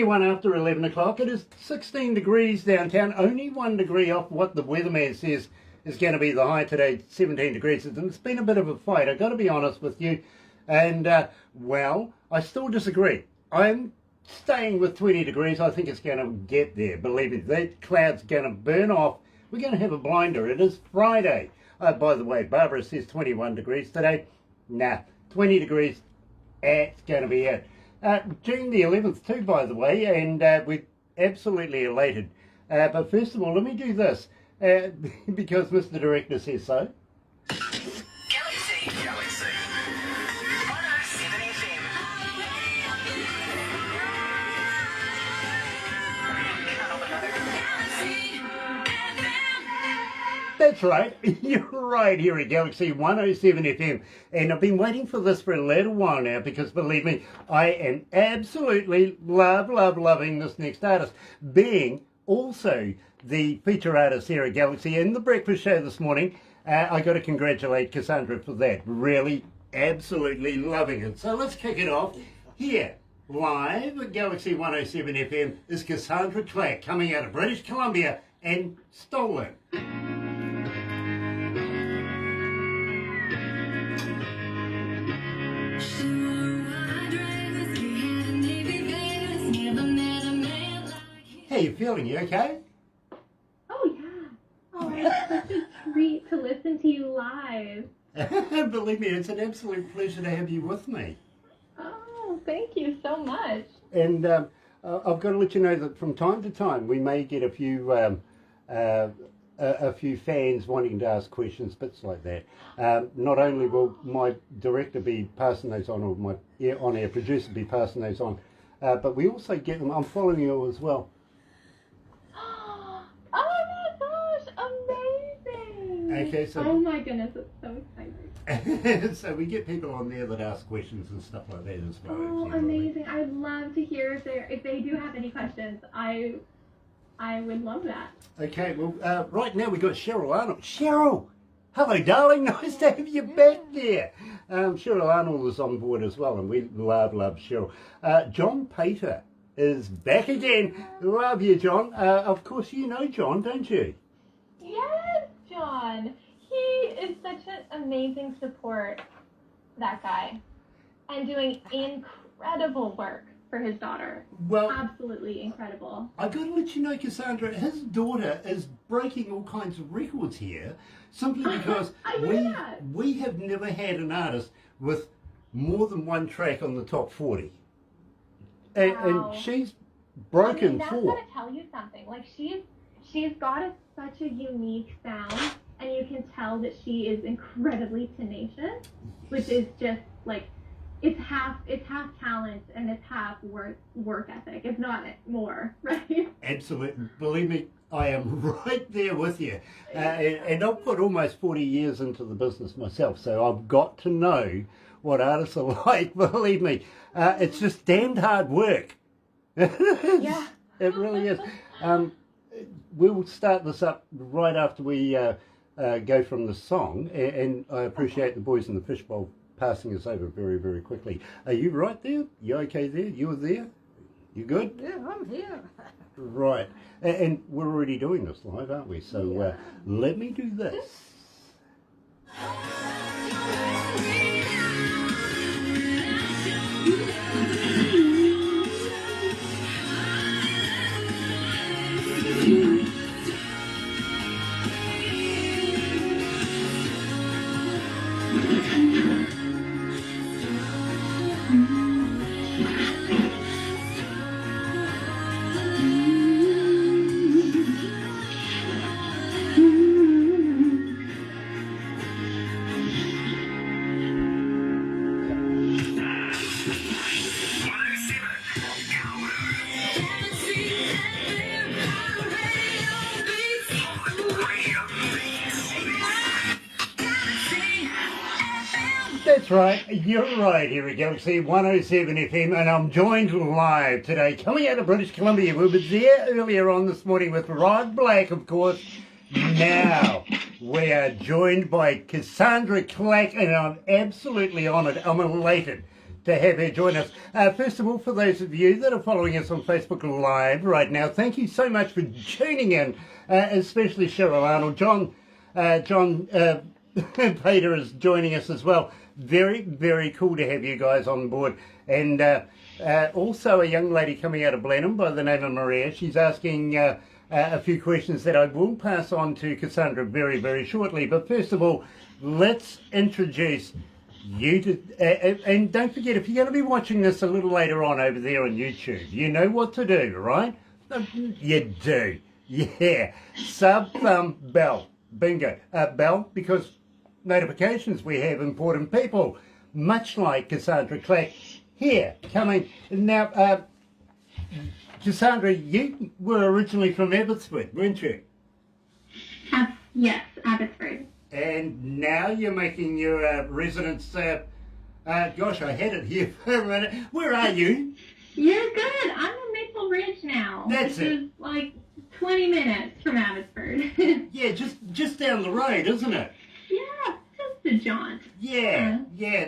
One after 11 o'clock. It is 16 degrees downtown, only 1 degree off what the weatherman says is going to be the high today, 17 degrees. It's been a bit of a fight, I've got to be honest with you. And, well, I still disagree. I'm staying with 20 degrees. I think it's going to get there. Believe me, that cloud's going to burn off. We're going to have a blinder. It is Friday. By the way, Barbara says 21 degrees today. Nah, 20 degrees. It's going to be it. June the 11th too, by the way, and we're absolutely elated. But first of all, let me do this, because Mr. Director says so. Galaxy 107fm. That's right, you're right here at Galaxy 107fm, and I've been waiting for this for a little while now because believe me, I am absolutely loving this next artist, being also the feature artist here at Galaxy in the breakfast show this morning. I got to congratulate Kassandra for that, really absolutely loving it. So let's kick it off here. Live at Galaxy 107fm is Kassandra Clack coming out of British Columbia and Stolen. How you feeling? You okay? Oh yeah. Oh, it's such a treat to listen to you live. Believe me, it's an absolute pleasure to have you with me. Oh, thank you so much. And I've got to let you know that from time to time we may get a few fans wanting to ask questions, bits like that. Not only will my director be passing those on, or my on-air producer be passing those on, but we also get them. I'm following you as well. Oh my gosh, amazing! Okay, so oh my goodness, it's so exciting. so we get people on there that ask questions and stuff like that as well. Oh, amazing! I'd love to hear if they do have any questions. I would love that. Okay, well, right now we've got Cheryl Arnold. Cheryl! Hello, darling. Nice to have you back there. Cheryl Arnold is on board as well, and we love Cheryl. John Pater is back again. Love you, John. Of course, you know John, don't you? Yes, John. He is such an amazing support, that guy, and doing incredible work for his daughter. Well, absolutely incredible. I've got to let you know, Kassandra, his daughter is breaking all kinds of records here simply because we have never had an artist with more than one track on the top 40. And she's broken that's 4. gonna tell you something. Like she's got such a unique sound, and you can tell that she is incredibly tenacious, which is just like it's half talent and it's half work ethic, if not more, right? Absolutely. Believe me, I am right there with you. And I've put almost 40 years into the business myself, so I've got to know what artists are like. Believe me, it's just damned hard work. Yeah. It really is. We'll start this up right after we go from the song, and I appreciate the boys in the fishbowl passing us over very quickly. Are you right there? You okay there? You were there? You good? Yeah, I'm here. Right. And we're already doing this live, aren't we? So let me do this. That's right, you're right here at Galaxy 107fm, and I'm joined live today, coming out of British Columbia. We were there earlier on this morning with Rod Black, of course. Now, we are joined by Kassandra Clack, and I'm absolutely honoured, I'm elated to have her join us. First of all, for those of you that are following us on Facebook Live right now, thank you so much for tuning in, especially Cheryl Arnold. John Pater is joining us as well. Very, very cool to have you guys on board. And also a young lady coming out of Blenheim by the name of Maria. She's asking a few questions that I will pass on to Kassandra very, very shortly. But first of all, let's introduce you to, and don't forget, if you're going to be watching this a little later on over there on YouTube, you know what to do, right? You do. Yeah. Sub, thumb, bell. Bingo. Bell, because notifications, we have important people, much like Kassandra Clack here, coming. Now, Kassandra, you were originally from Abbotsford, weren't you? Yes, Abbotsford. And now you're making your residence, gosh, I had it here for a minute. Where are you? You're good. I'm in Maple Ridge now. That's which is like 20 minutes from Abbotsford. Yeah, just down the road, isn't it? Yeah, just a jaunt. Yeah.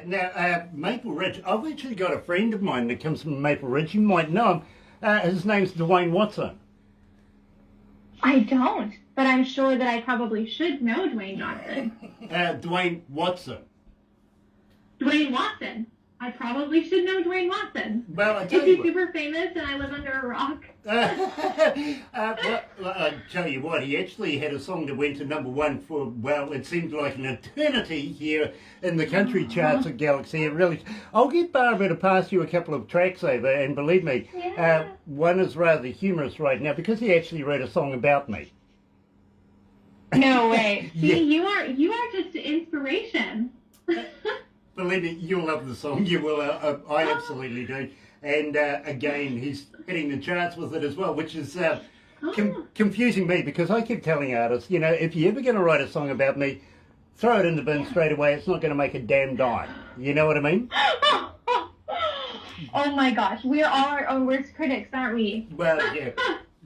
Now, Maple Ridge, I've actually got a friend of mine that comes from Maple Ridge. You might know him. His name's Dwayne Watson. I don't, but I'm sure that I probably should know Dwayne Johnson. Dwayne Watson. Dwayne Watson. I probably should know Dwayne Watson. Well, I tell Is he you what. super famous and I live under a rock? Well, I tell you what, he actually had a song that went to #1 for, well, it seemed like an eternity here in the country charts at Galaxy. It really. I'll get Barbara to pass you a couple of tracks over, and believe me, Yeah. one is rather humorous right now because he actually wrote a song about me. No way. See, Yeah. you are just an inspiration. Believe me, you'll love the song. You will. I absolutely do. And again, he's hitting the charts with it as well, which is confusing me because I keep telling artists, you know, if you're ever going to write a song about me, throw it in the bin straight away. It's not going to make a damn dime. You know what I mean? Oh my gosh, we are our own worst critics, aren't we? Well,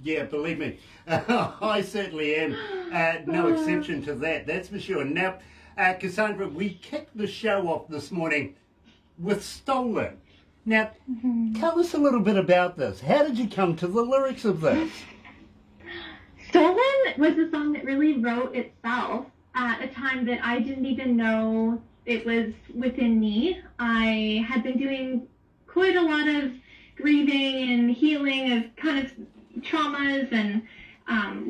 yeah, believe me, I certainly am. No exception to that. That's for sure. Now, Kassandra, we kicked the show off this morning with Stolen. Now, tell us a little bit about this. How did you come to the lyrics of this? Stolen was a song that really wrote itself at a time that I didn't even know it was within me. I had been doing quite a lot of grieving and healing of kind of traumas and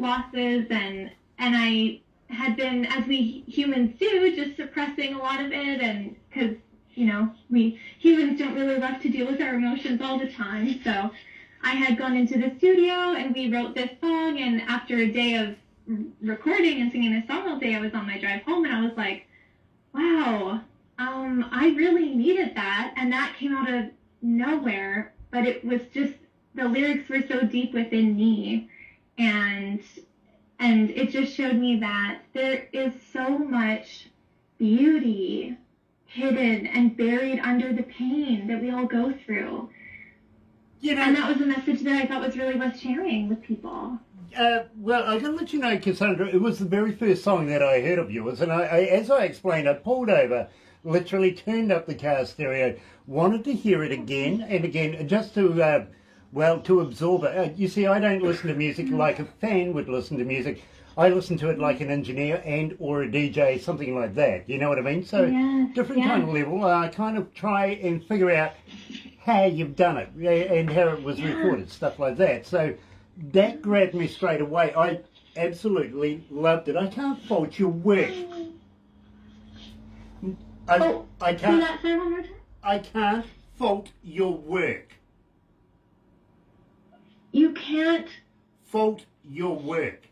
losses, and I had been, as we humans do, just suppressing a lot of it, and because, you know, we humans don't really love to deal with our emotions all the time. So I had gone into the studio and we wrote this song, and after a day of recording and singing this song all day, I was on my drive home and I was like, wow, I really needed that, and that came out of nowhere, but it was just, the lyrics were so deep within me, and it just showed me that there is so much beauty hidden and buried under the pain that we all go through. You know, And that was a message that I thought was really worth sharing with people. well, I gotta let you know, Kassandra, it was the very first song that I heard of yours, and I as I explained, I pulled over, literally turned up the car stereo, wanted to hear it again and again, just to, to absorb it. You see, I don't listen to music like a fan would listen to music. I listen to it like an engineer and or a DJ, something like that. You know what I mean? So different kind of level. I kind of try and figure out how you've done it and how it was recorded, stuff like that. So that grabbed me straight away. I absolutely loved it. I can't fault your work. I Say can't. that, say one more time. I can't fault your work. You can't Fault your work.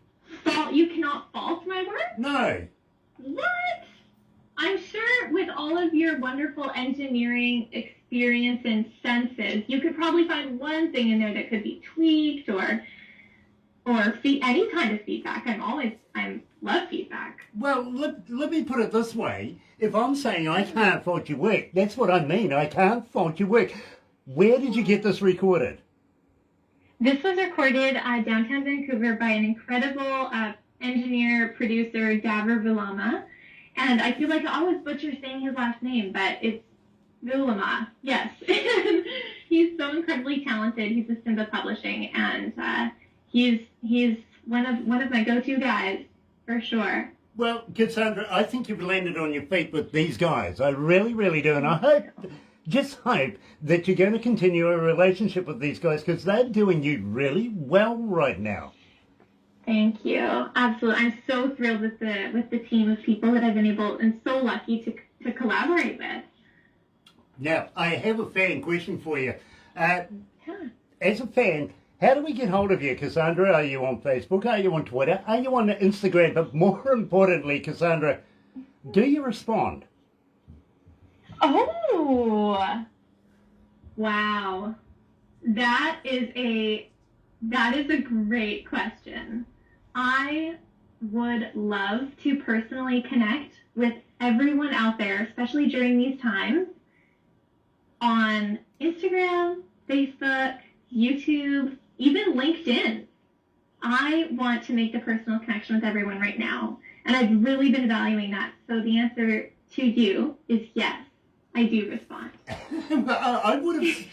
fault. You cannot fault my work. No. What? I'm sure with all of your wonderful engineering experience and senses, you could probably find one thing in there that could be tweaked or any kind of feedback. I love feedback. Well, let me put it this way. If I'm saying I can't fault your work, that's what I mean. I can't fault your work. Where did you get this recorded? This was recorded downtown Vancouver by an incredible engineer, producer, Davor Vilama. And I feel like I always butcher saying his last name, but it's Gulama, yes. He's so incredibly talented. He's a Simba Publishing, and he's one of my go-to guys for sure. Well, Kassandra, I think you've landed on your feet with these guys. I really, really do. And I hope, just hope, that you're going to continue a relationship with these guys because they're doing you really well right now. Thank you. Absolutely. I'm so thrilled with the team of people that I've been able and so lucky to collaborate with. Now, I have a fan question for you. As a fan, how do we get hold of you, Kassandra? Are you on Facebook? Are you on Twitter? Are you on Instagram? But more importantly, Kassandra, do you respond? Oh, wow. That is a great question. I would love to personally connect with everyone out there, especially during these times, on Instagram, Facebook, YouTube, even LinkedIn. I want to make the personal connection with everyone right now, and I've really been valuing that. So the answer to you is yes, I do respond. I would have...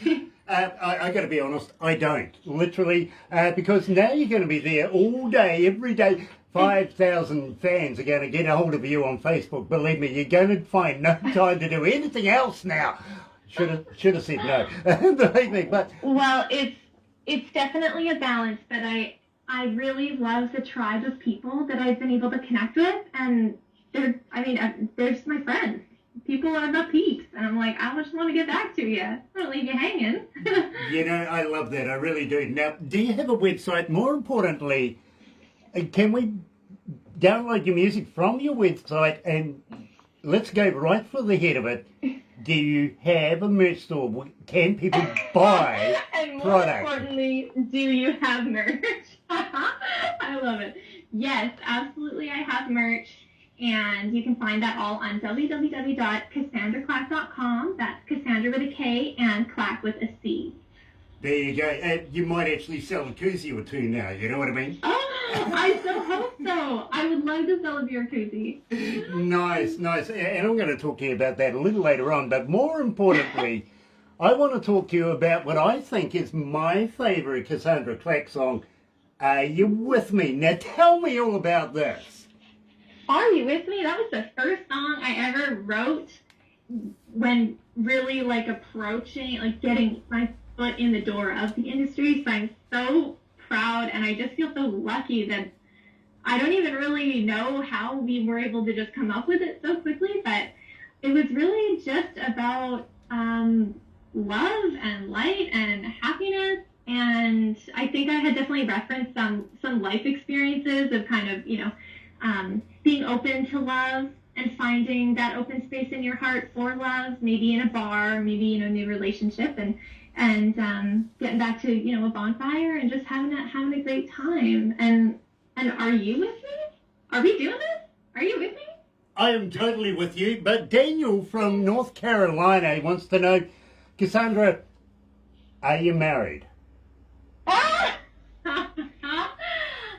I got to be honest, I don't. Literally, because now you're going to be there all day, every day. 5,000 fans are going to get a hold of you on Facebook. Believe me, you're going to find no time to do anything else now. Should have said no. Believe me, but... Well, it's definitely a balance, but I really love the tribe of people that I've been able to connect with, and they're just my friends. People are my peeps, and I'm like, I just want to get back to you. I don't leave you hanging. You know, I love that. I really do. Now, do you have a website? More importantly, can we download your music from your website? And let's go right for the head of it. Do you have a merch store? Can people buy and more products? Importantly, do you have merch? I love it. Yes, absolutely. I have merch. And you can find that all on www.KassandraClack.com. That's Kassandra with a K and Clack with a C. There you go. You might actually sell a koozie or two now, you know what I mean? Oh, I so hope so. I would love to sell a beer koozie. Nice. And I'm going to talk to you about that a little later on. But more importantly, I want to talk to you about what I think is my favourite Kassandra Clack song, Are You With Me? Now tell me all about this. Are You With Me? That was the first song I ever wrote when really approaching, getting my foot in the door of the industry. So I'm so proud, and I just feel so lucky that I don't even really know how we were able to just come up with it so quickly, but it was really just about love and light and happiness. And I think I had definitely referenced some life experiences of kind of, being open to love and finding that open space in your heart for love, maybe in a bar, maybe in a new relationship, and getting back to, a bonfire and just having a great time. And are you with me? Are we doing this? Are you with me? I am totally with you, but Daniel from North Carolina wants to know, Kassandra, are you married?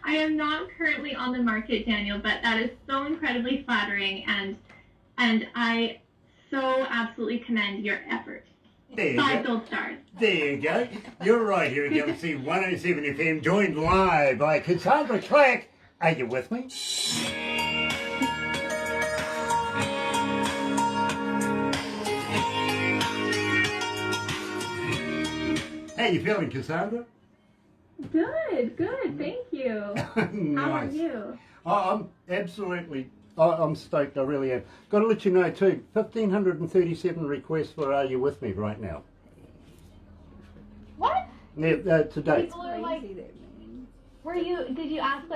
I am not currently on the market, Daniel, but that is so incredibly flattering, and I so absolutely commend your effort. There you 5 go. gold stars. There you go. You're right here at Galaxy 107 FM, joined live by Kassandra Clack. Are you with me? How you feeling, Kassandra? Good, thank you. Nice. How are you? I'm I'm stoked, I really am. Got to let you know too, 1,537 requests for Are You With Me right now. What? Yeah, to date. People are like, did you ask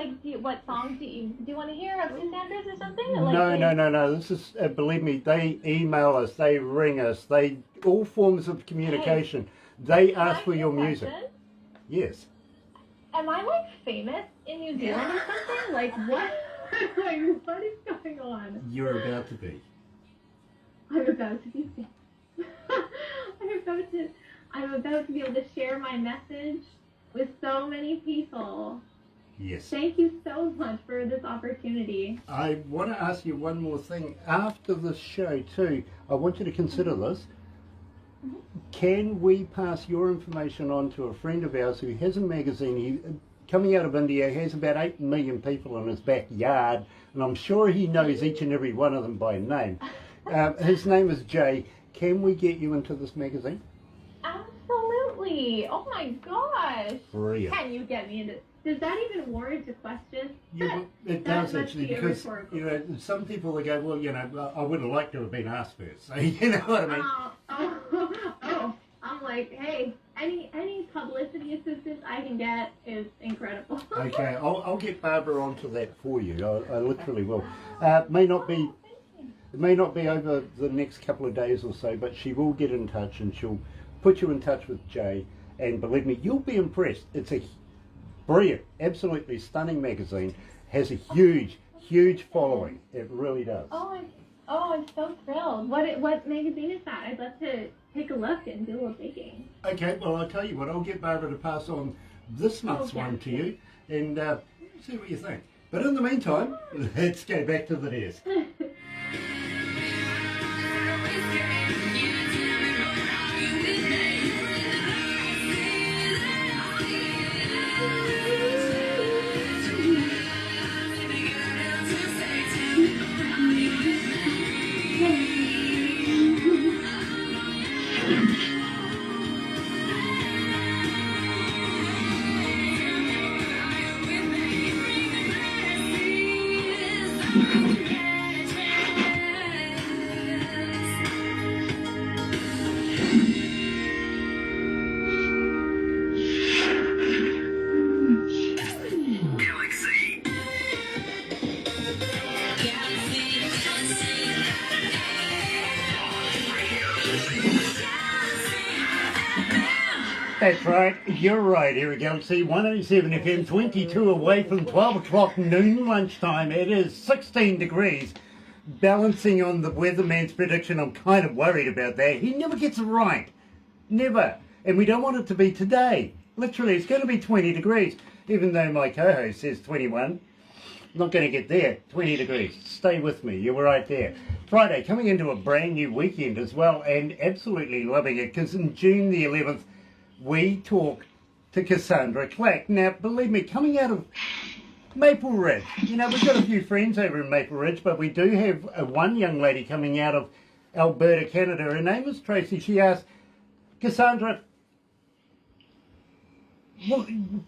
what songs do you want to hear of Kassandra's or something? No. This is, believe me, they email us, they ring us, they, all forms of communication. They ask for your music. Yes. Am I famous in New Zealand or something? What? What is going on? You're about to be. I'm about to be famous. I'm about to be able to share my message with so many people. Yes. Thank you so much for this opportunity. I want to ask you one more thing. After the show too, I want you to consider this. can we pass your information on to a friend of ours who has a magazine? Coming out of India, has about 8 million people in his backyard, and I'm sure he knows each and every one of them by name. His name is Jay. Can we get you into this magazine? Absolutely. Oh my gosh. Brilliant. Can you get me into? Does that even warrant a question? Yeah, well, it That does must actually, be a because rhetorical some people they go, well, I would have liked to have been asked first. So you know what I mean? Oh, I'm like, hey, any publicity assistance I can get is incredible. Okay, I'll get Barbara onto that for you. I literally will. It may not be over the next couple of days or so, but she will get in touch and she'll put you in touch with Jay. And believe me, you'll be impressed. It's a brilliant, absolutely stunning magazine. Has a huge following. It really does. I'm so thrilled. What magazine is that? I'd love to take a look and do a little digging. Okay, well, I'll tell you what. I'll get Barbara to pass on this month's one to you and see what you think. But in the meantime, let's go back to the desk. That's right, you're right, here at Galaxy 107 FM, 22 away from 12 o'clock noon lunchtime. It is 16 degrees. Balancing on the weatherman's prediction, I'm kind of worried about that. He never gets it right. Never. And we don't want it to be today. Literally, it's going to be 20 degrees, even though my co-host says 21. Not going to get there. 20 degrees. Stay with me. You were right there. Friday, coming into a brand new weekend as well, and absolutely loving it, because in June the 11th, we talk to Kassandra Clack. Now, believe me, coming out of Maple Ridge, we've got a few friends over in Maple Ridge, but we do have one young lady coming out of Alberta, Canada. Her name is Tracy. She asked, Kassandra,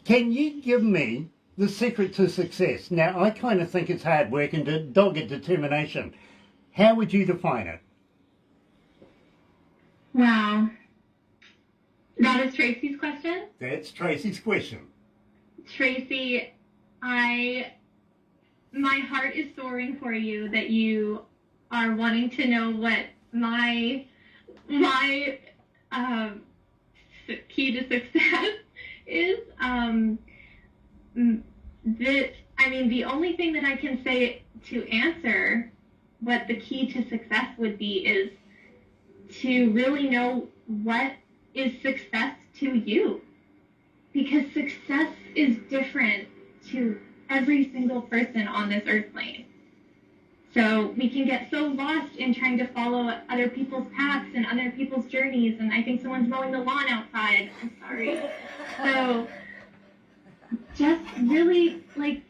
can you give me the secret to success? Now, I kind of think it's hard work and dogged determination. How would you define it? Wow. That is Tracy's question? That's Tracy's question. Tracy, my heart is soaring for you that you are wanting to know what my key to success is. The only thing that I can say to answer what the key to success would be is to really know what is success to you, because success is different to every single person on this earth plane. So we can get so lost in trying to follow other people's paths and other people's journeys, and I think someone's mowing the lawn outside. I'm sorry. So just really,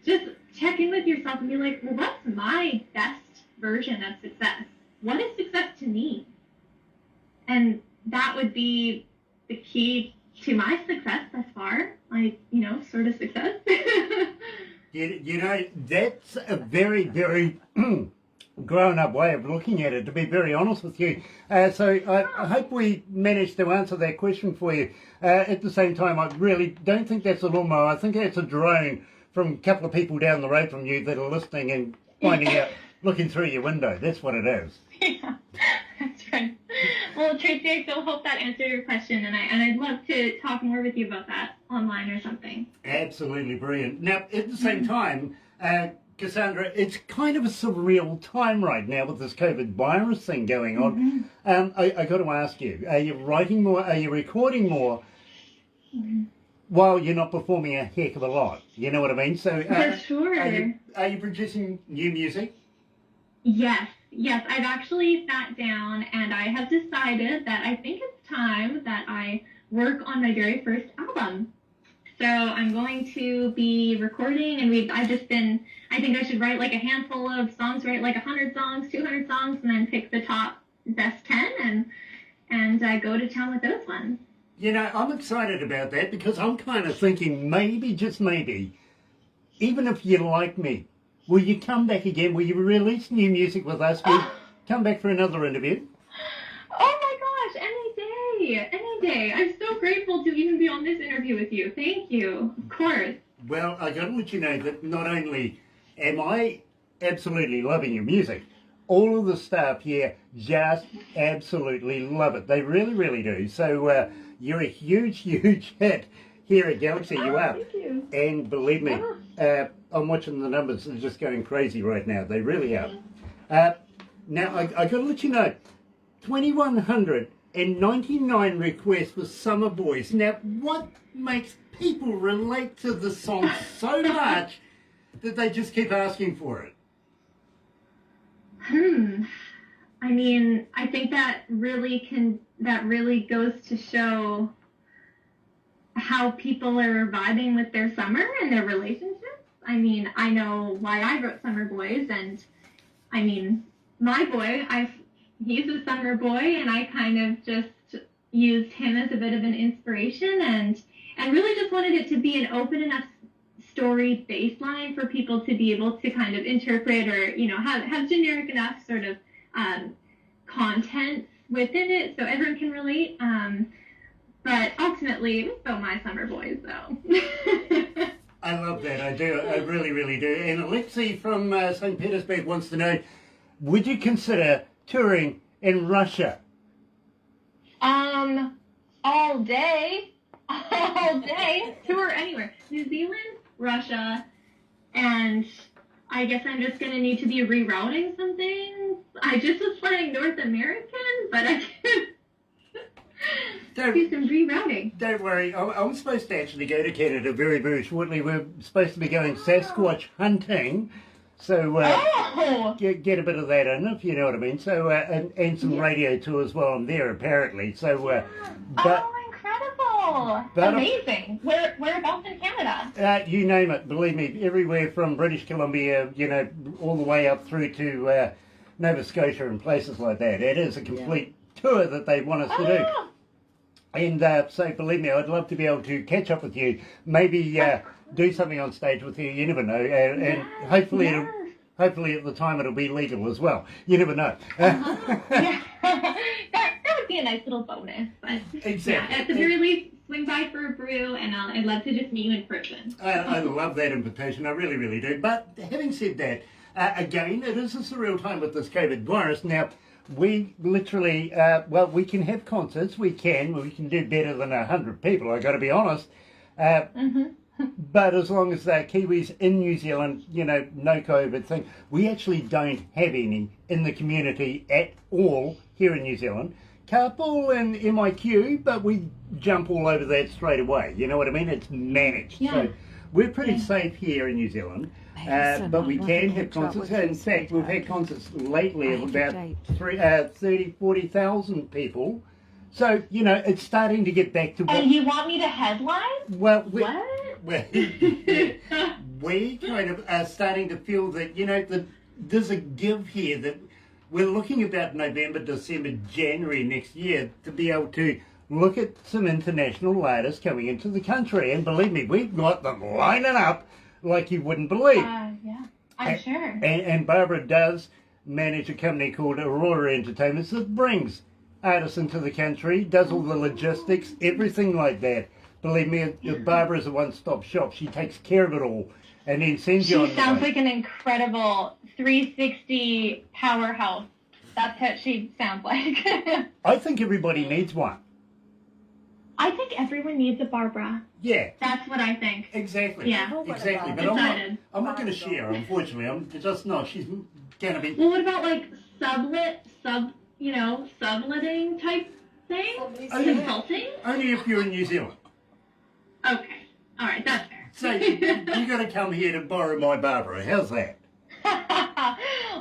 just check in with yourself and be like, well, what's my best version of success? What is success to me? And that would be the key to my success thus far, sort of success. That's a very, very grown-up way of looking at it, to be very honest with you. So I hope we managed to answer that question for you. At the same time, I really don't think that's a lawnmower. I think that's a drone from a couple of people down the road from you that are listening and finding out, looking through your window. That's what it is. Yeah, that's right. Well, Tracy, I still hope that answered your question, and I'd love to talk more with you about that online or something. Absolutely brilliant. Now, at the same time, Kassandra, it's kind of a surreal time right now with this COVID virus thing going on. I got to ask you, are you writing more, are you recording more while you're not performing a heck of a lot? You know what I mean? So, for sure. Are you producing new music? Yes, I've actually sat down and I have decided that I think it's time that I work on my very first album. So I'm going to be recording, and I think I should write like a handful of songs, write like 100 songs, 200 songs, and then pick the top best 10 and go to town with those ones. You know, I'm excited about that because I'm kind of thinking maybe, just maybe, even if you like me, will you come back again? Will you release new music with us? Will you come back for another interview? Oh my gosh, any day. I'm so grateful to even be on this interview with you. Thank you. Of course. Well, I got to let you know that not only am I absolutely loving your music, all of the staff here just absolutely love it. They really, really do. So you're a huge, huge hit here at Galaxy. You are. Thank you. And believe me, I'm watching the numbers. They're just going crazy right now. They really are. Now, I got to let you know, 2,199 requests for Summer Boys. Now, what makes people relate to the song so much that they just keep asking for it? I mean, I think that really goes to show how people are vibing with their summer and their relationships. I mean, I know why I wrote Summer Boys, and I mean, my boy, he's a summer boy, and I kind of just used him as a bit of an inspiration, and really just wanted it to be an open enough story baseline for people to be able to kind of interpret or, you know, have generic enough sort of content within it so everyone can relate. But ultimately, it was about my summer boys, though. I love that. I do. I really, really do. And Alexei from St. Petersburg wants to know, would you consider touring in Russia? All day. Tour anywhere. New Zealand, Russia, and I guess I'm just going to need to be rerouting some things. I just was planning North American, but I can do some rerouting. Don't worry. I'm supposed to actually go to Canada very, very shortly. We're supposed to be going Sasquatch hunting. So get a bit of that in, if you know what I mean. So and some radio tours while I'm there, apparently. So incredible! Amazing. Whereabouts in Canada? You name it. Believe me, everywhere from British Columbia, you know, all the way up through to Nova Scotia and places like that. It is a complete tour that they want us to do. And so believe me, I'd love to be able to catch up with you. Maybe do something on stage with you. You never know, and hopefully hopefully at the time it'll be legal as well. You never know. Yeah. that would be a nice little bonus. But exactly. Yeah, at the very least, swing by for a brew, and I'd love to just meet you in person. I love that invitation. I really, really do. But having said that, again, it is a surreal time with this COVID virus. Now, we literally, we can have concerts. We can do better than 100 people. I got to be honest. But as long as they're Kiwis in New Zealand, you know, no COVID thing, we actually don't have any in the community at all here in New Zealand. Couple and MIQ, but we jump all over that straight away. You know what I mean? It's managed. Yeah. So we're pretty safe here in New Zealand. But we can have concerts. In fact, we've had concerts lately of about 30,000, 40,000 people. So, you know, it's starting to get back to what... And you want me to headline? Well, what? We kind of are starting to feel that, you know, that there's a give here, that we're looking about November, December, January next year to be able to look at some international artists coming into the country. And believe me, we've got them lining up like you wouldn't believe. Yeah, I'm sure. And Barbara does manage a company called Aurora Entertainments that brings artists into the country, does all the logistics, everything like that. Believe me, Barbara's a one-stop shop. She takes care of it all and then sends you on. She sounds like an incredible 360 powerhouse. That's what she sounds like. I think everybody needs one. I think everyone needs a Barbara. Yeah. That's what I think. Exactly. Yeah. Exactly. But I'm not going to share, unfortunately. I'm just not. She's going to be... Well, what about like subletting type thing? Consulting? Only if you're in New Zealand. Okay. All right. That's fair. So you got to come here to borrow my Barbara. How's that?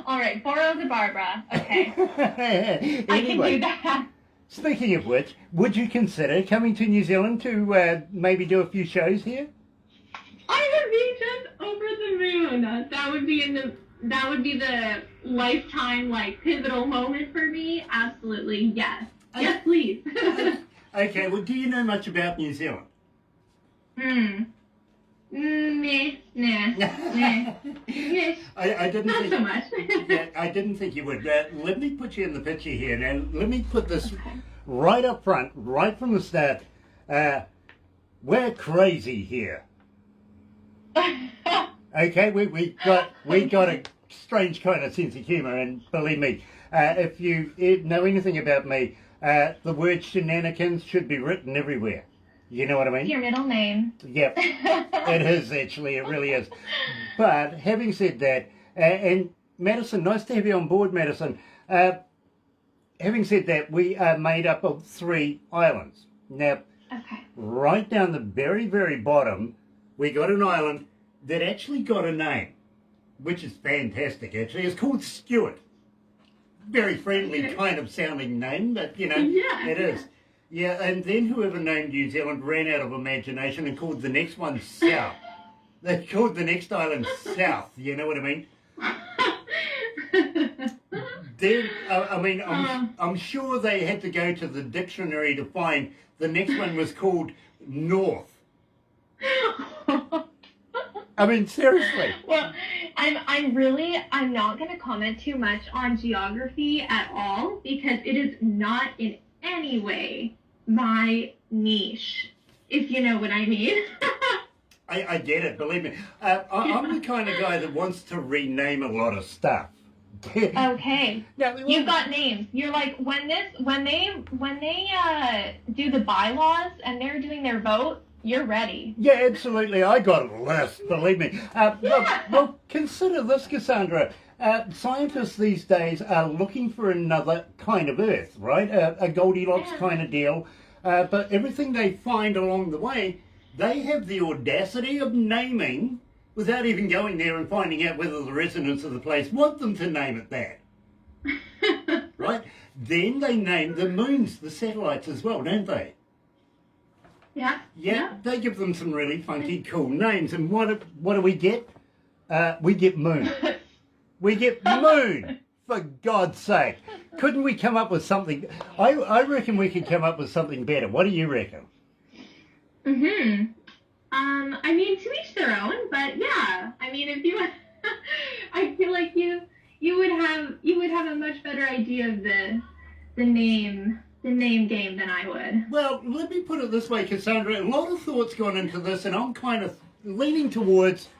All right. Borrow the Barbara. Okay. Anyway, I can do that. speaking of which, would you consider coming to New Zealand to maybe do a few shows here? I would be just over the moon. That would be the lifetime pivotal moment for me. Absolutely, yes. Yes, please. Okay, well, do you know much about New Zealand? Nah. I didn't Not think, so much. yeah, I didn't think you would. Let me put you in the picture here. Now, let me put this right up front, right from the start. We're crazy here. Okay, we got a strange kind of sense of humour, and believe me, if you know anything about me, the word shenanigans should be written everywhere. You know what I mean? Your middle name. Yep, it is actually, it really is. But having said that, and Madison, nice to have you on board, Madison. Having said that, we are made up of 3 islands. Now, Okay. right down the very, very bottom, we got an island that actually got a name, which is fantastic, actually. It's called Stewart. Very friendly kind of sounding name, but, you know, Yeah. it is. Yeah, and then whoever named New Zealand ran out of imagination and called the next one South. They called the next island South, you know what I mean? Then, I'm sure they had to go to the dictionary to find the next one was called North. I mean, seriously. Well, I'm not going to comment too much on geography at all because it is not in any way my niche, if you know what I mean. I get it, believe me. I'm the kind of guy that wants to rename a lot of stuff. Okay. Now, You've got names. You're like when they do the bylaws and they're doing their vote, you're ready. Yeah, absolutely. I got a list, believe me. Well, consider this, Kassandra. Scientists these days are looking for another kind of Earth, right? A Goldilocks kind of deal. But everything they find along the way, they have the audacity of naming without even going there and finding out whether the residents of the place want them to name it that. Right? Then they name the moons, the satellites as well, don't they? Yeah. Yeah, they give them some really funky, cool names. And what do we get? We get moon. We get moon, for God's sake. Couldn't we come up with something? I reckon we could come up with something better. What do you reckon? I mean, to each their own, but yeah. I mean, if you, I feel like you would have a much better idea of the name game than I would. Well, let me put it this way, Kassandra. A lot of thought's gone into this, and I'm kind of leaning towards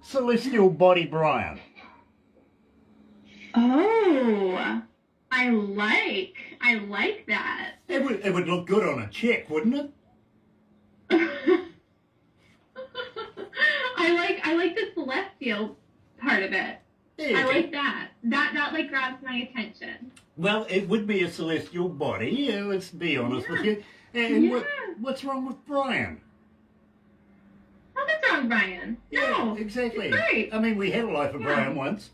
Celestial Body Brian. Oh, I like that. It would look good on a check, wouldn't it? I like the celestial part of it. I like that. That grabs my attention. Well, it would be a celestial body, let's be honest with you. And what's wrong with Brian? Nothing's wrong with Brian. Yeah, No, exactly. it's great. I mean, we had a life of Brian once.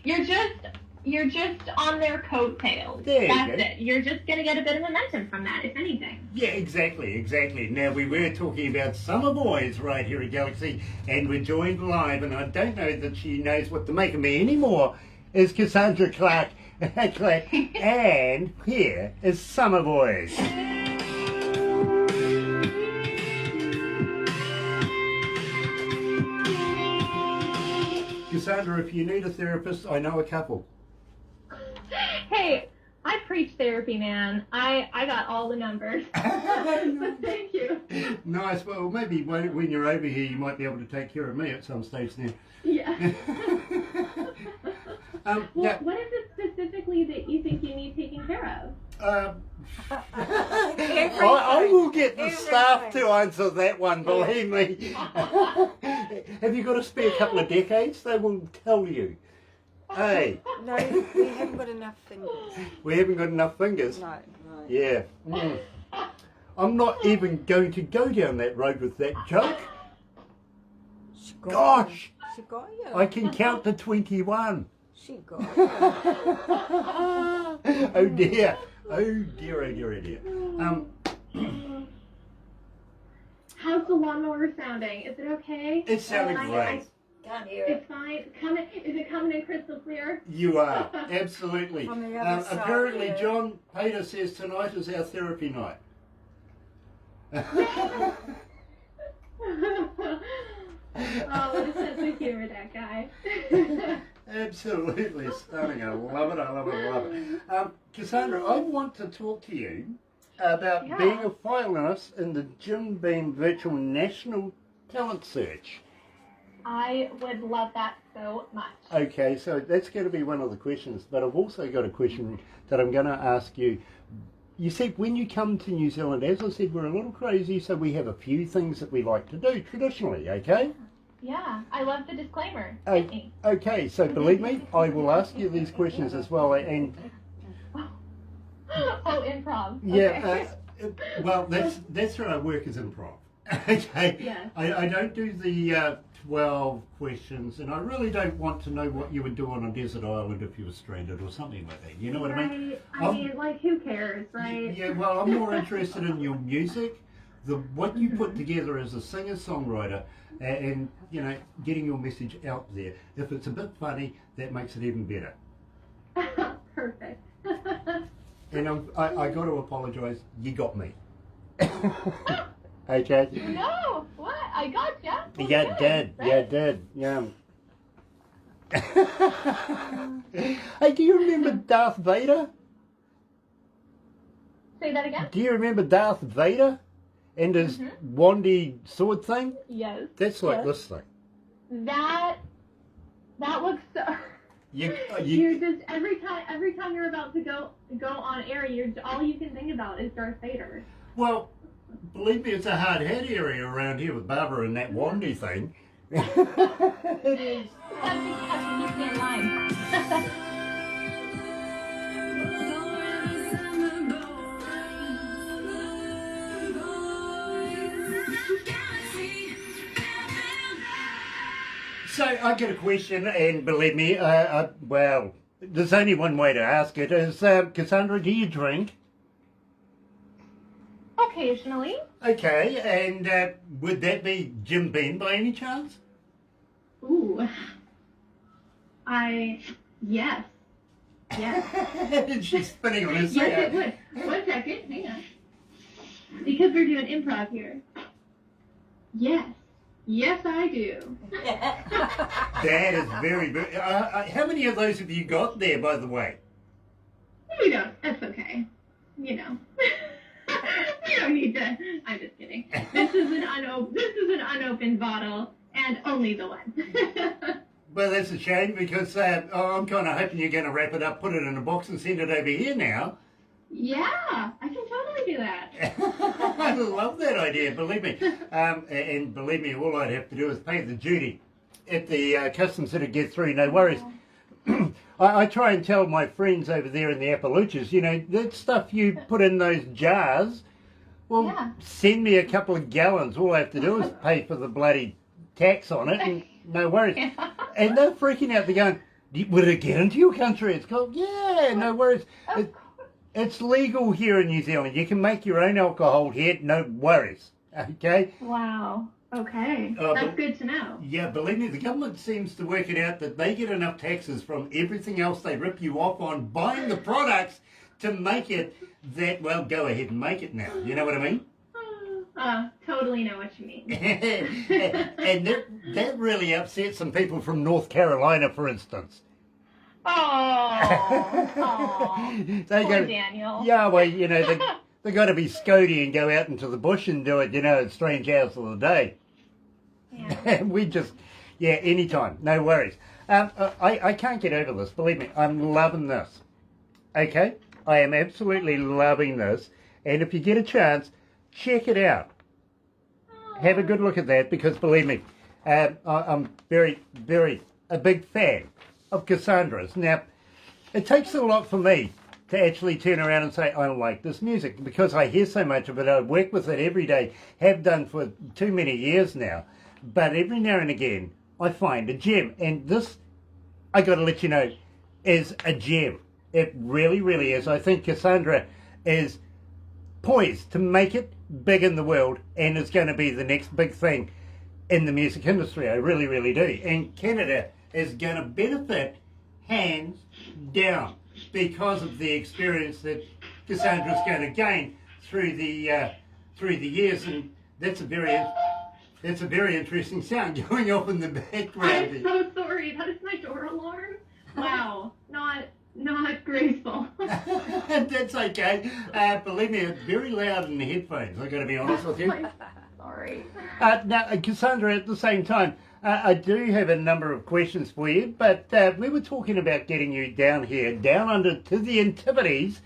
You're just on their coattails. That's it. You're just gonna get a bit of momentum from that, if anything. Yeah, exactly. Now, we were talking about summer boys right here at Galaxy, and we're joined live, and I don't know that she knows what to make of me anymore, is Kassandra Clack. And here is Summer Boys. Kassandra, if you need a therapist, I know a couple. Hey, I preach therapy, man. I got all the numbers. Thank you. Nice. Well, maybe when you're over here, you might be able to take care of me at some stage then. Yeah. Now, what is it specifically that you think you need taken care of? I will get the staff to answer that one, believe me. Have you got a spare couple of decades? They will tell you. Hey. No, we haven't got enough fingers. We haven't got enough fingers? No. Yeah. I'm not even going to go down that road with that joke. Gosh! I can count to 21. She got it. Oh dear. Oh dear, oh dear, oh dear. How's the lawnmower sounding? Is it okay? It sounded great. Can't hear it. It's fine. Is it coming in crystal clear? You are, absolutely. From the other side, Apparently, yeah. John Pater says tonight is our therapy night. Oh, what a sense of humor, that guy. Absolutely stunning. I love it, I love it, I love it. Kassandra, I want to talk to you about Yeah. being a finalist in the Jim Beam Virtual National Talent Search. I would love that so much. Okay, so that's going to be one of the questions, but I've also got a question that I'm going to ask you. You see, when you come to New Zealand, as I said, we're a little crazy, so we have a few things that we like to do traditionally, okay? Yeah, I love the disclaimer. Oh, okay, so believe me, I will ask you these questions as well, and Oh, improv. yeah, Okay. well, that's how I work as improv. Okay, Yes. I don't do the 12 questions, and I really don't want to know what you would do on a desert island if you were stranded or something like that. You know what I mean? Right. I mean, like, who cares, right? Yeah, well, I'm more interested in your music, what you put together as a singer-songwriter, and you know, getting your message out there. If it's a bit funny, that makes it even better. Perfect. And I got to apologise. You got me. Okay. No, what? I gotcha. Well, Yeah, good, did. right? Yeah, did. Yeah. Hey, do you remember Darth Vader? Say that again? Do you remember Darth Vader and his wandy sword thing? Yes. That's like Yes. this thing. That looks so. You You're just every time you're about to go on air, all you can think about is Darth Vader. well, believe me, it's a hard hat area around here with Barbara and that wandy thing. It is. Have to keep me in line. So I get a question, and believe me, well, there's only one way to ask it. Is Kassandra, do you drink? Occasionally. Okay, and would that be Jim Beam by any chance? Ooh. Yes. Yes. She's spinning on his Yes, it would. 1 second, hang on. Because we're doing improv here. Yes. Yes, I do. That is very, very... how many of those have you got there, by the way? We don't. That's okay. You know. We don't need to. I'm just kidding. This is an unopened bottle, and only the one. Well, that's a shame, because I'm kind of hoping you're going to wrap it up, put it in a box and send it over here now. Yeah, I can totally do that. I love that idea, believe me. And believe me, all I'd have to do is pay the duty at the customs that it gets through, no worries. I try and tell my friends over there in the Appalachians, you know, that stuff you put in those jars, well, Yeah. send me a couple of gallons. All I have to do is pay for the bloody tax on it, and no worries. Yeah. And they're freaking out. They're going, would it get into your country? It's called, yeah, no worries. Of It's legal here in New Zealand. You can make your own alcohol here, no worries. Okay? Wow. Okay. Oh, That's but- good to know. Yeah, believe me, the government seems to work it out that they get enough taxes from everything else they rip you off on buying the products to make it that, well, go ahead and make it now. You know what I mean? Totally know what you mean. And that really upset some people from North Carolina, for instance. Oh, They poor go, Daniel. yeah, well, you know, they got to be Scody and go out into the bush and do it, you know, at strange hours of the day. Yeah. We just, yeah, anytime, no worries. I can't get over this, believe me, I'm loving this. Okay? I am absolutely loving this. And if you get a chance, check it out. Have a good look at that, because believe me, I'm very, very a big fan of Kassandra's. Now, it takes a lot for me to actually turn around and say, I like this music, because I hear so much of it. I work with it every day, have done for too many years now. But every now and again, I find a gem. And this, I got to let you know, is a gem. It really, really is. I think Kassandra is poised to make it big in the world and is going to be the next big thing in the music industry. I really, really do. And Canada is going to benefit hands down because of the experience that Kassandra's going to gain through the years, and that's a very interesting sound going off in the background. I'm so sorry. That is my door alarm. Wow, not graceful. That's okay. Believe me, it's very loud in the headphones. I've got to be honest with you. Sorry. Now, Kassandra, at the same time, I do have a number of questions for you, but we were talking about getting you down here, down under to the Antipodes,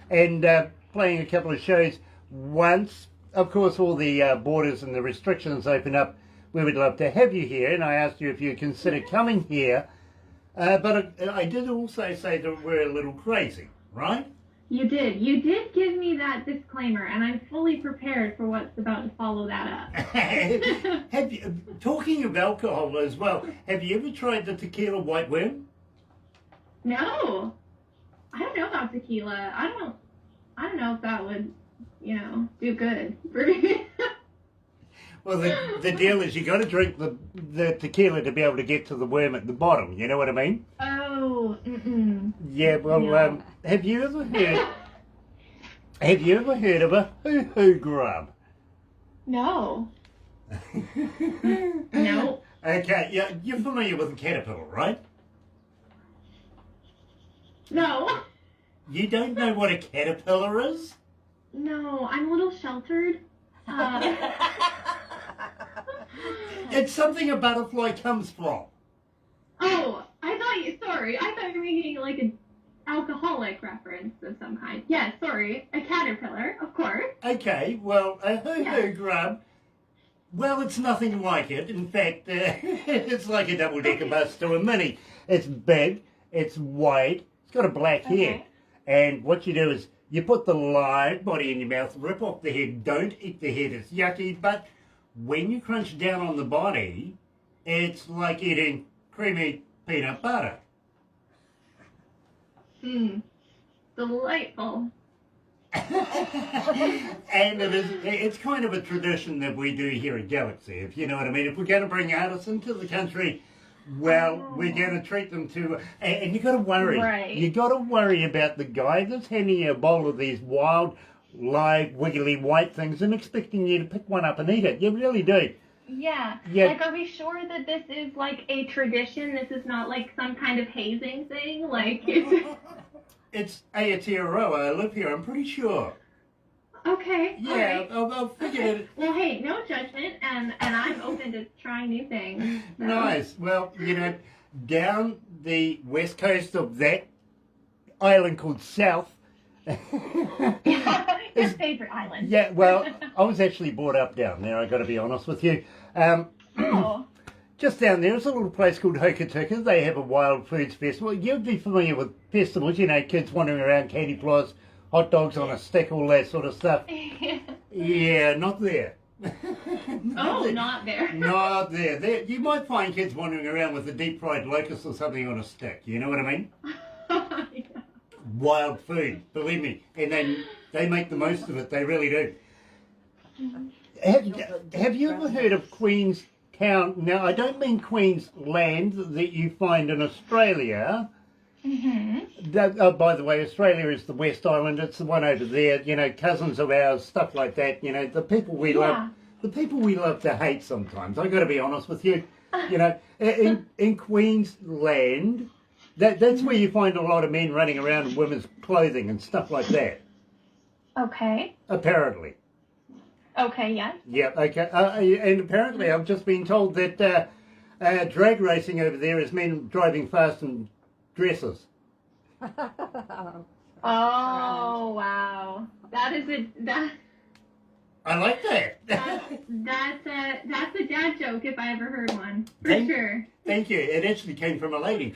and playing a couple of shows once, of course, all the borders and the restrictions open up. We would love to have you here, and I asked you if you consider coming here, but I did also say that we're a little crazy, right? You did give me that disclaimer, and I'm fully prepared for what's about to follow that up. Have you, talking of alcohol as well, have you ever tried the tequila white worm? No, I don't know about tequila. I don't know if that would, do good for me. Well, the deal is you got to drink the tequila to be able to get to the worm at the bottom. You know what I mean? Oh, Yeah. Well, no. Have you ever heard of a hoo-hoo grub? No. No. Okay. Yeah, you're familiar with a caterpillar, right? No. You don't know what a caterpillar is? No, I'm a little sheltered. It's something a butterfly comes from. Oh, I thought you were making like an alcoholic reference of some kind. Yes, sorry. A caterpillar, of course. Okay, well, a hoo-hoo grub, well, it's nothing like it. In fact, it's like a double-decker bus to a mini. It's big, it's white, it's got a black head. And what you do is you put the live body in your mouth, rip off the head, don't eat the head, it's yucky, but when you crunch down on the body, it's like eating creamy peanut butter. Delightful. And it's kind of a tradition that we do here at Galaxy, if you know what I mean. If we're going to bring artists into the country, well, we're going to treat them to, and you got to worry. Right. You got to worry about the guy that's handing you a bowl of these wild, live, wiggly white things and expecting you to pick one up and eat it. You really do. Yeah. Yeah. Like, are we sure that this is like a tradition? This is not like some kind of hazing thing? Like, It's Aotearoa. I live here, I'm pretty sure. Okay. Yeah, All right. I'll figure it. Well, hey, no judgment, and I'm open to trying new things. So. Nice. Well, down the west coast of that island called South. Your favorite island. Yeah, well, I was actually brought up down there, I got to be honest with you. Oh. Just down there is a little place called Hokitika. They have a wild foods festival. You'd be familiar with festivals, kids wandering around, candy floss, hot dogs on a stick, all that sort of stuff. Yeah, not there. Not there. Not there. There. You might find kids wandering around with a deep fried locust or something on a stick. You know what I mean? Yeah. Wild food, believe me. And they make the most of it. They really do. Have you ever heard of Queenstown? Now, I don't mean Queensland that you find in Australia. Mm-hmm. By the way, Australia is the West Island. It's the one over there. Cousins of ours, stuff like that. The people we love. The people we love to hate sometimes. I've got to be honest with you. In Queensland, that's where you find a lot of men running around in women's clothing and stuff like that. Okay. Apparently. Okay, yes. Yeah, okay. And apparently I've just been told that drag racing over there is men driving fast in dresses. Oh, wow. I like that. That's a dad joke if I ever heard one. For Thank- sure. Thank you. It actually came from a lady.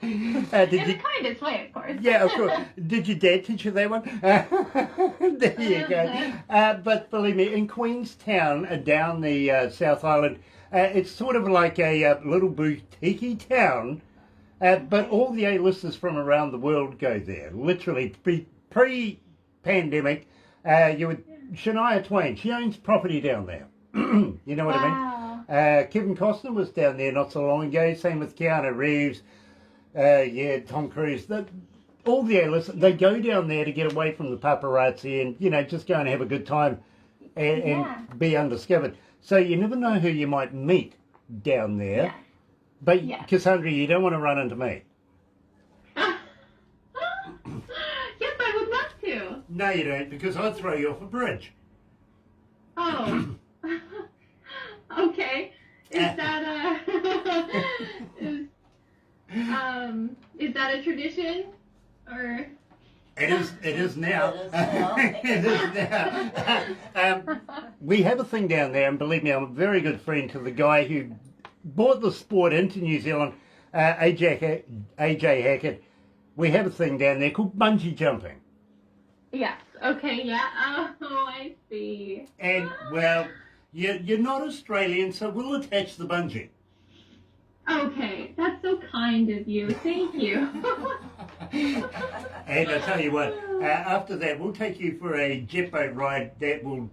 In the kindest way, of course. Yeah, of course. Did your dad teach you that one? There you go. But believe me, in Queenstown, down the South Island, it's sort of like a little boutique town But all the A-listers from around the world go there. Literally, pre-pandemic, Shania Twain, she owns property down there. You know what I mean? Kevin Costner was down there not so long ago. Same with Keanu Reeves. Tom Cruise. All the A-listers, they go down there to get away from the paparazzi and, just go and have a good time and be undiscovered. So you never know who you might meet down there. Yeah. But, Kassandra, you don't want to run into me. Yes, I would love to. No, you don't, because I'd throw you off a bridge. Oh. Okay. Is that is that a tradition? Or It is now. It is now. We have a thing down there, and believe me, I'm a very good friend to the guy who brought the sport into New Zealand, AJ Hackett. We have a thing down there called bungee jumping. yes. Okay. Yeah. Oh, I see. And, well, you're not Australian, so we'll attach the bungee. Okay, that's so kind of you. Thank you. And I tell you what, after that, we'll take you for a jet boat ride that will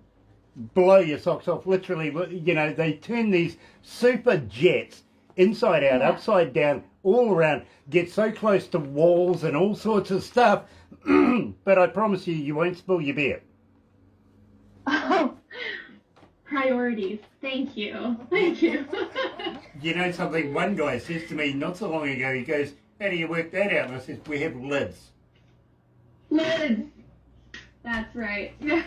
blow your socks off. Literally, they turn these super jets inside out, upside down, all around, get so close to walls and all sorts of stuff. But I promise you won't spill your beer. Oh, priorities. Thank you. Thank you. You know something? One guy says to me not so long ago, he goes, "How do you work that out?" And I said, "We have lids." Lids. That's right. You're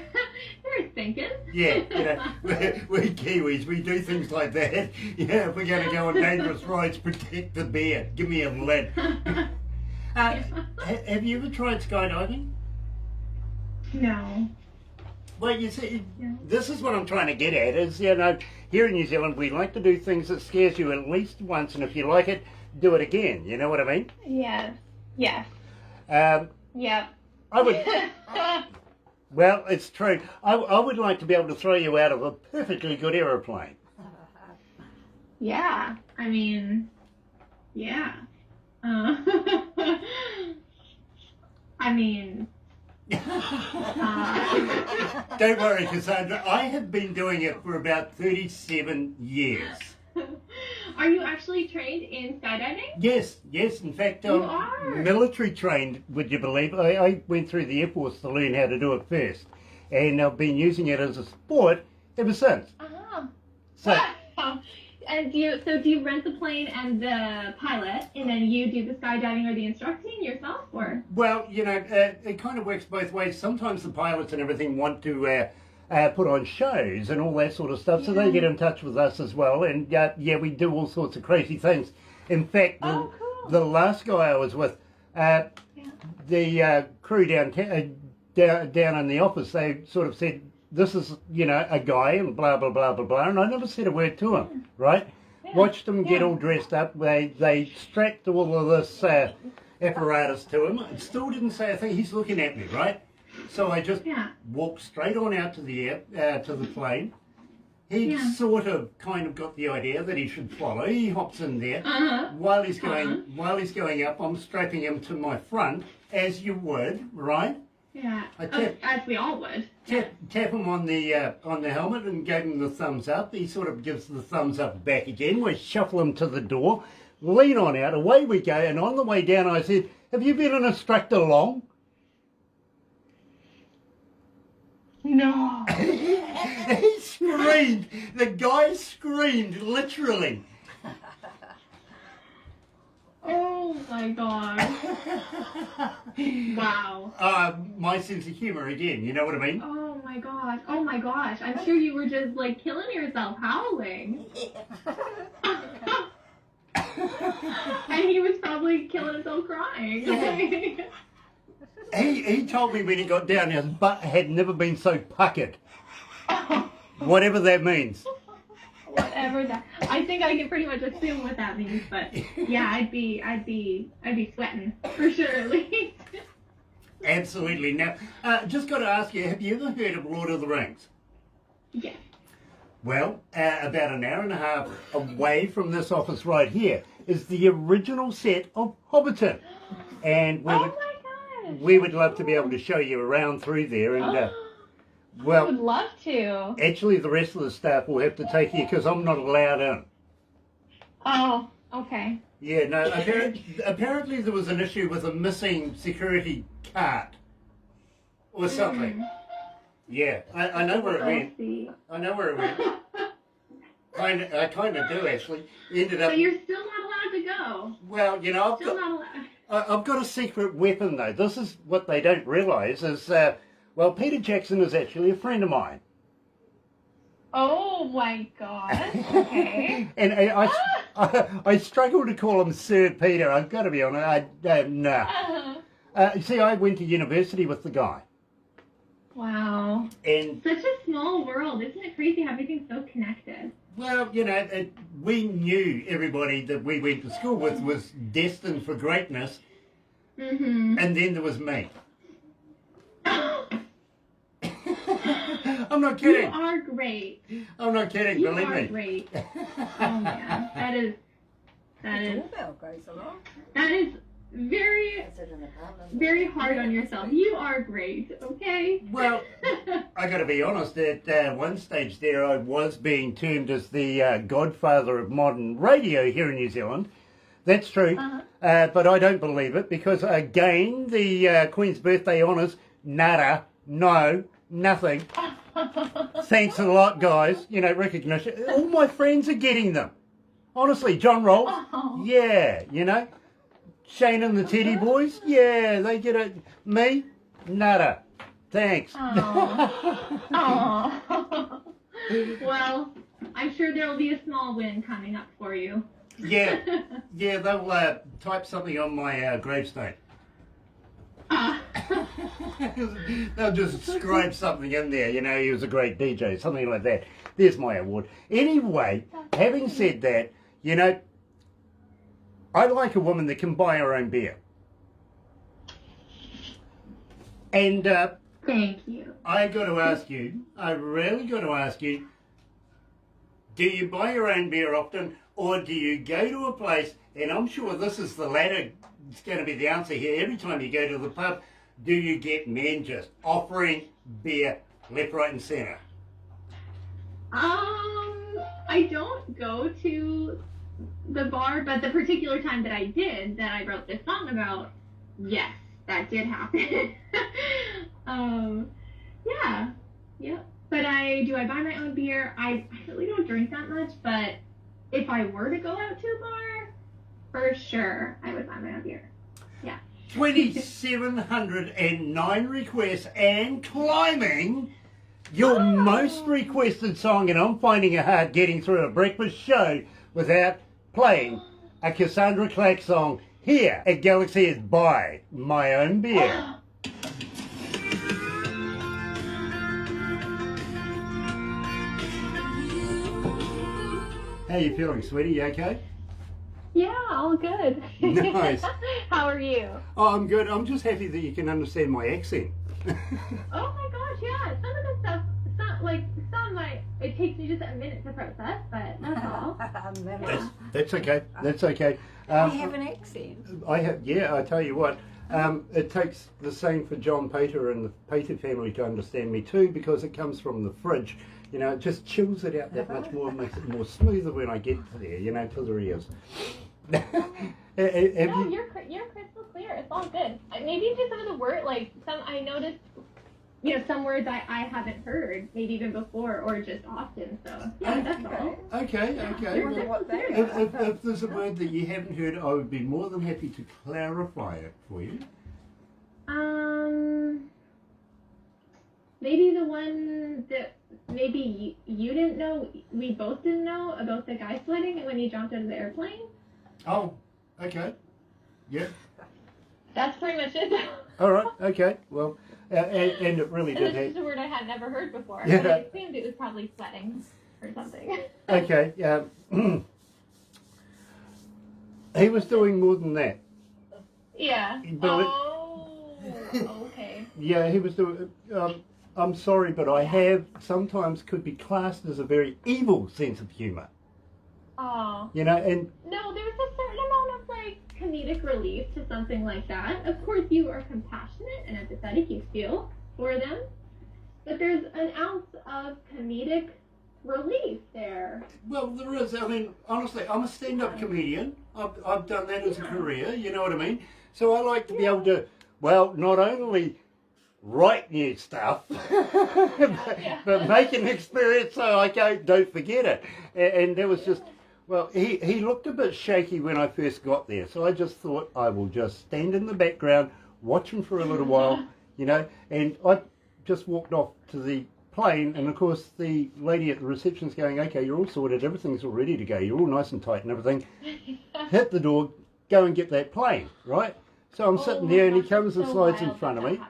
thinking. Yeah, we're Kiwis. We do things like that. Yeah, if we're going to go on dangerous rides, protect the beer. Give me a lid. Have you ever tried skydiving? No. Well, you see, Yeah. this is what I'm trying to get at, is, here in New Zealand, we like to do things that scares you at least once, and if you like it, do it again. You know what I mean? Yes. Yes. Yep. I would... Well, it's true. I would like to be able to throw you out of a perfectly good aeroplane. Yeah. I mean, yeah. I mean... Don't worry, Kassandra. I have been doing it for about 37 years. Are you actually trained in skydiving? Yes. In fact, You I'm are? military trained, would you believe? I went through the Air Force to learn how to do it first. And I've been using it as a sport ever since. Uh-huh. So, And do you rent the plane and the pilot, and then you do the skydiving or the instructing yourself, or? well, it kind of works both ways. Sometimes the pilots and everything want to put on shows and all that sort of stuff, so they get in touch with us as well. And we do all sorts of crazy things. In fact, Cool. the last guy I was with, the crew down in the office, they sort of said, "This is, a guy," and blah, blah, blah, blah, blah. And I never said a word to him, right? Yeah. Watched him get all dressed up. They strapped all of this apparatus to him. And still didn't say a thing. He's looking at me, right? So I just walked straight on out to the plane. He sort of kind of got the idea that he should follow. He hops in there. While he's going up, I'm strapping him to my front, as you would, right? Yeah. I tap- As we all would. Tap him on the helmet and gave him the thumbs up. He sort of gives the thumbs up back again. We shuffle him to the door, lean on out, away we go. And on the way down, I said, "Have you been an instructor long?" No. He screamed. The guy screamed, literally. Oh my god. Wow. My sense of humor again. You know what I mean? Oh my gosh. Oh my gosh. I'm sure you were just like killing yourself howling. And he was probably killing himself crying. He told me when he got down, his butt had never been so puckered. Whatever that means. Whatever that. I think I can pretty much assume what that means, but yeah, I'd be sweating for sure at least. Absolutely. Now, just got to ask you, have you ever heard of Lord of the Rings? Yeah. Well, about an hour and a half away from this office right here is the original set of Hobbiton. And Oh my gosh! we would love to be able to show you around through there. And, I well, would love to. actually the rest of the staff will have to take you because I'm not allowed in. Oh, okay. Yeah, no, apparently there was an issue with a missing security card or something. Yeah, I know where it went. See. I know where it went. I kind of do, actually. Ended up... So you're still not allowed to go. Well, you know, Still not allowed. I've got a secret weapon, though. This is what they don't realise is, well, Peter Jackson is actually a friend of mine. Oh my god. Okay. And I struggle to call him Sir Peter. I've got to be honest. No. See, I went to university with the guy. Wow. And, Such a small world. Isn't it crazy how everything's so connected? well, you know, we knew everybody that we went to school with was destined for greatness. Mm-hmm. And then there was me. I'm not kidding. You are great. I'm not kidding, You believe are me. great. Oh man. That is Doorbell goes along. that is very very hard on yourself. You are great, okay? Well, I got to be honest, at one stage there I was being termed as the godfather of modern radio here in New Zealand. That's true, but I don't believe it because, again, the Queen's birthday honours, nada, no, nothing. Thanks a lot, guys. You know, recognition. All my friends are getting them. Honestly, John Rolls, Oh. yeah, you know. Shane and the Teddy Boys, yeah, they get it. Me, nada. Thanks. Aw. Well, I'm sure there'll be a small win coming up for you. Yeah, they'll type something on my gravestone. Ah. They'll just scribe something in there, you know, he was a great DJ, something like that. There's my award. Anyway, having said that, you know, I like a woman that can buy her own beer. And Thank you. I really got to ask you, do you buy your own beer often, or do you go to a place, and I'm sure this is the latter, it's going to be the answer here, every time you go to the pub, do you get men just offering beer left, right and centre? I don't go to the bar, but the particular time that I did, that I wrote this song about, yes, that did happen. Yeah. But I buy my own beer. I really don't drink that much, but if I were to go out to a bar, for sure, I would buy my own beer. Yeah. 2,709 requests and climbing. Your most requested song, and I'm finding it hard getting through a breakfast show without playing a Kassandra Clack song here at Galaxy is Buy My Own Beer. How you feeling, sweetie? You okay? Yeah, all good. Nice. How are you? Oh, I'm good. I'm just happy that you can understand my accent. Oh my gosh, yeah. Some of the stuff, it takes me just a minute to process, but that's all. That's okay. That's okay. I have an accent. Yeah, I tell you what, it takes the same for John Pater and the Pater family to understand me too, because it comes from the fridge. You know, it just chills it out that much more, makes it more smoother when I get there, you know, to the ears. No, you're crystal clear. It's all good. Maybe just some of the words, I noticed, you know, some words I haven't heard, maybe even before or just often. So yeah, that's all. Okay. You're Well, crystal clear. if there's a word that you haven't heard, I would be more than happy to clarify it for you. Maybe the one that maybe you didn't know, we both didn't know about the guy sweating when he jumped out of the airplane. Oh, okay. Yeah. That's pretty much it. All right. Okay. Well, and it really And did. it's just a word I had never heard before. Yeah. I assumed it was probably sweating or something. Okay. He was doing more than that. Yeah. But Oh, okay. Yeah, he was doing. I'm sorry, but I have sometimes could be classed as a very evil sense of humour. Oh. You know, and No, there's a certain amount of like comedic relief to something like that. Of course, you are compassionate and empathetic. You feel for them, but there's an ounce of comedic relief there. well, there is. I mean, honestly, I'm a stand-up comedian. I've done that as a career. You know what I mean? So I like to be able to, well, not only write new stuff, but make an experience so I don't forget it. And there was just. Well, he looked a bit shaky when I first got there, so I just thought I will just stand in the background, watch him for a little while, you know, and I just walked off to the plane, and of course the lady at the reception's going, okay, you're all sorted, everything's all ready to go, you're all nice and tight and everything, hit the door, go and get that plane, right? So I'm sitting there and he comes and slides in front of me,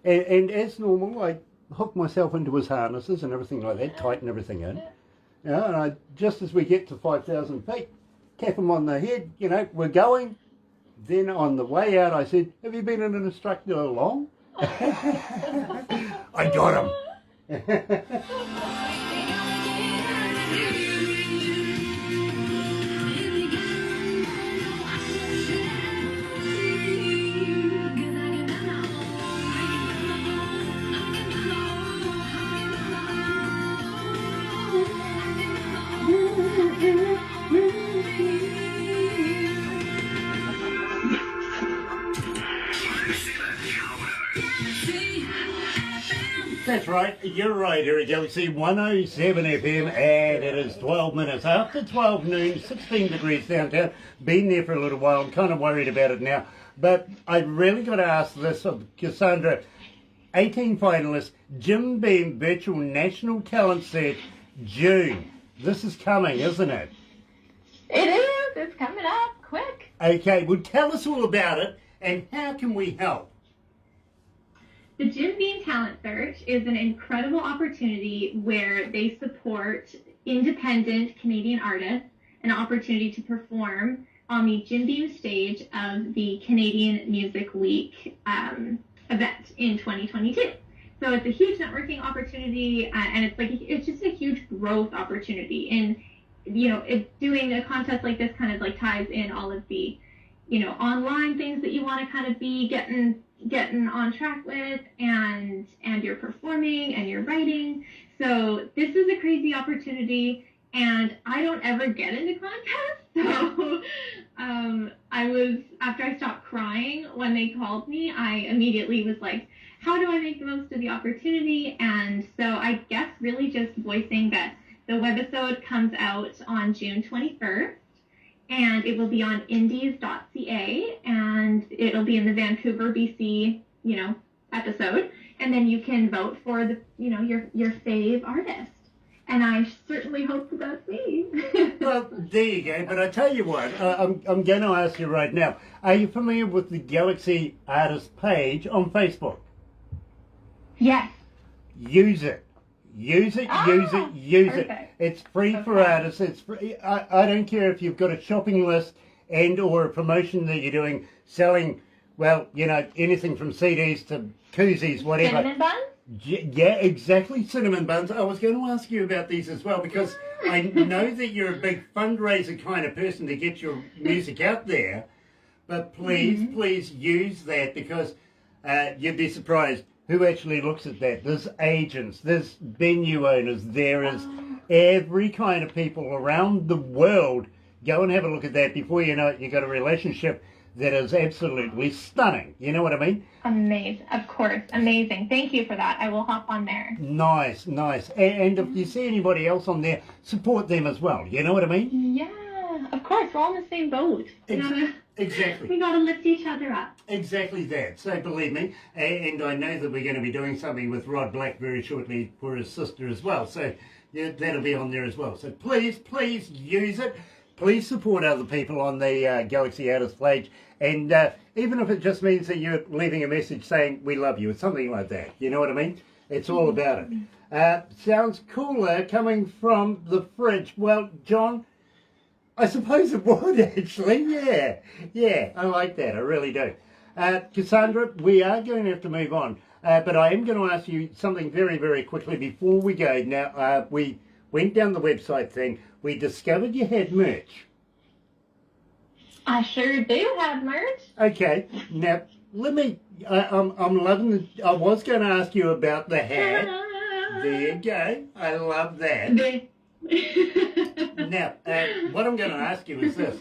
and as normal, I hook myself into his harnesses and everything like that, tighten everything in. You know, and just as we get to 5,000 feet, tap him on the head, you know, we're going. Then on the way out, I said, have you been an instructor long? I got him. That's right, you're right here at Galaxy 107 FM, and it is 12 minutes after 12 noon, 16 degrees downtown. Been there for a little while, I'm kind of worried about it now. But I really got to ask this of Kassandra. 18 finalists, Jim Beam Virtual National Talent Search, June. This is coming, isn't it? It is, it's coming up, quick. Okay, well tell us all about it, and how can we help? The Jim Beam Talent Search is an incredible opportunity where they support independent Canadian artists, an opportunity to perform on the Jim Beam stage of the Canadian Music Week event in 2022. So it's a huge networking opportunity, and it's just a huge growth opportunity. And doing a contest like this kind of like ties in all of the, online things that you want to kind of be getting on track with, and you're performing and you're writing. So this is a crazy opportunity, and I don't ever get into contests. So after I stopped crying when they called me, I immediately was like, how do I make the most of the opportunity? And so I guess really just voicing that the webisode comes out on June 21st. And it will be on indies.ca, and it'll be in the Vancouver, BC, episode. And then you can vote for the, your fave artist. And I certainly hope that that's me. Well, there you go. But I tell you what, I'm going to ask you right now. Are you familiar with the Galaxy Artist page on Facebook? Yes. Use it. Use it, use it. It's free for artists. It's free. I don't care if you've got a shopping list and or a promotion that you're doing, selling, well, anything from CDs to koozies, whatever. Cinnamon buns? Yeah, exactly, cinnamon buns. I was going to ask you about these as well, because I know that you're a big fundraiser kind of person to get your music out there, but please use that, because you'd be surprised who actually looks at that. There's agents, there's venue owners, there is every kind of people around the world. Go and have a look at that. Before you know it, you've got a relationship that is absolutely stunning. You know what I mean? Amazing. Of course. Amazing. Thank you for that. I will hop on there. Nice. And if you see anybody else on there, support them as well. You know what I mean? Yeah, of course. We're all in the same boat. Exactly. We gotta lift each other up. Exactly that. So believe me, and I know that we're going to be doing something with Rod Black very shortly for his sister as well. So yeah, that'll be on there as well. So please use it. Please support other people on the Galaxy Artist page. And even if it just means that you're leaving a message saying, we love you, it's something like that. You know what I mean? It's all about it. Sounds cooler coming from the fridge. Well, John, I suppose it would actually. Yeah, I like that. I really do. Kassandra, we are going to have to move on. But I am going to ask you something very, very quickly before we go. Now, we went down the website thing. We discovered you had merch. I sure do have merch. Okay. Now, let me... I'm loving the... I was going to ask you about the hat. There you go. I love that. Now, what I'm going to ask you is this.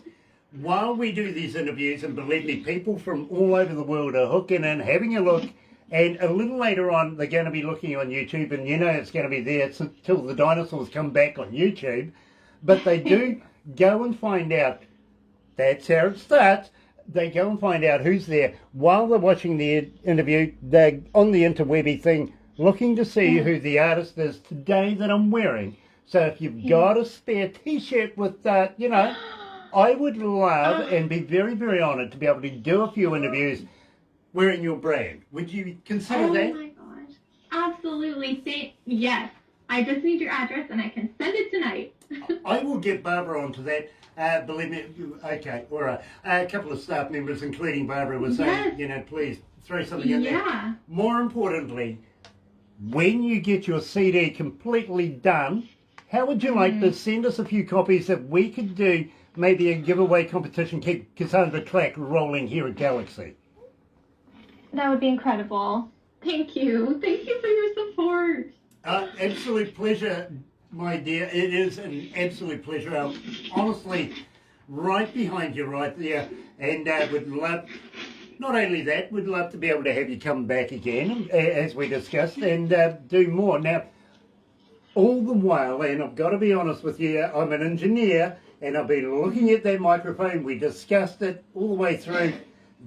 While we do these interviews, and believe me, people from all over the world are hooking in, having a look, and a little later on, they're going to be looking on YouTube, and you know it's going to be there until the dinosaurs come back on YouTube. But they do go and find out. That's how it starts. They go and find out who's there. While they're watching the interview, they're on the interwebby thing, looking to see who the artist is today that I'm wearing. So if you've got a spare T-shirt with that, you know, I would love and be very, very honoured to be able to do a few interviews wearing your brand. Would you consider that? Oh my gosh. Absolutely. Yes. I just need your address and I can send it tonight. I will get Barbara onto that. Believe me, okay, all right. A couple of staff members, including Barbara, were saying, you know, please throw something in there. More importantly, when you get your CD completely done, how would you like to send us a few copies that we could do maybe a giveaway competition, keep Kassandra Clack rolling here at Galaxy? That would be incredible. Thank you. Thank you for your support. Absolute pleasure, my dear. It is an absolute pleasure. I'm honestly right behind you right there, and would love, not only that, would love to be able to have you come back again, as we discussed, and do more. Now, all the while, and I've got to be honest with you, I'm an engineer, and I've been looking at that microphone. We discussed it all the way through.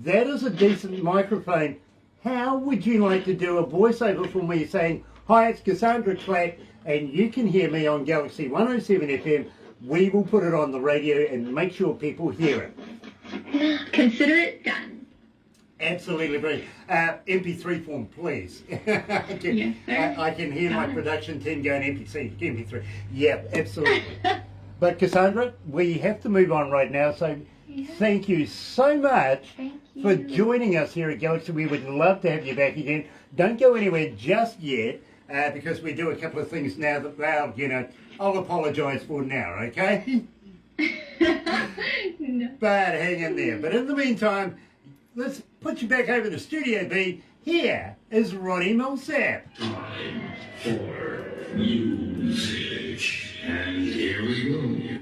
That is a decent microphone. How would you like to do a voiceover for me saying, hi, it's Kassandra Clack, and you can hear me on Galaxy 107 FM. We will put it on the radio and make sure people hear it. Consider it done. Absolutely brilliant. MP3 form, please. Yes, sir. I can hear my production team going MP3. Yep, absolutely. But Kassandra, we have to move on right now, so thank you so much for joining us here at Galaxy. We would love to have you back again. Don't go anywhere just yet, because we do a couple of things now that, well, you know, I'll apologise for now, okay? No. But hang in there. But in the meantime, let's put you back over to Studio B. Here is Ronnie Millsap. Time for music. And here we go.